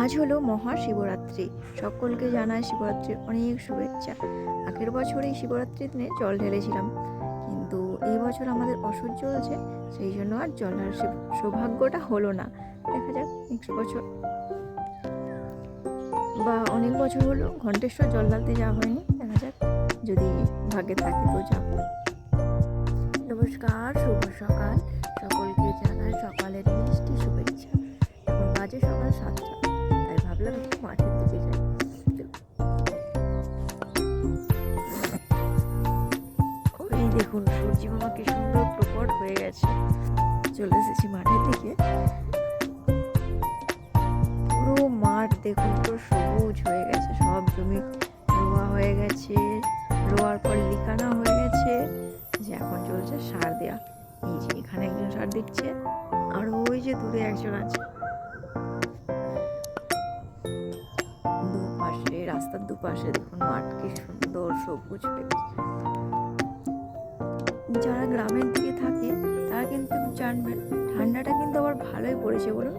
আজ হলো মহাশিবরাত্রি। সকলকে জানাই শিবরাত্রির অনেক শুভেচ্ছা। আগের বছর এই শিবরাত্রির দিনে জল ঢেলেছিলাম, কিন্তু এই বছর আমাদের অসুর চলছে, সেই জন্য আর জল ঢালার সৌভাগ্যটা হলো না। দেখা যাক নেক্সট বছর, বা অনেক বছর হলো ঘণ্টেশ্বর জল ঢালতে যাওয়া হয়নি, দেখা যাক যদি ভাগ্যে থাকে তো যাবো। নমস্কার, শুভ সকাল। সকলকে জানাই সকালের মিষ্টি শুভেচ্ছা। এখন বাজে সকাল 7টা, তাই ভাবলাম একটু মাঠের দিকে যাই। ওই দেখুন সূর্যি মামা কি সুন্দর প্রকট হয়ে গেছে। চলে এসেছি মাঠের দিকে। পুরো মাঠ দেখুন পুরো সবুজ হয়ে গেছে, সব জমি রোয়া হয়ে গেছে, রোয়ার পর লিকানা হয়ে গেছে, যে এখন চলছে সার দেওয়া। এই যে এখানে একজন সার দিচ্ছে, আর ওই যে দূরে একজন আছে। দুপাশে, রাস্তার দুপাশে দেখুন মাঠ কি সুন্দর সবুজ হয়ে গেছে। যারা গ্রামের দিকে থাকে তারা কিন্তু জানবেন ঠান্ডাটা কিন্তু আবার ভালোই পড়েছে বলুন।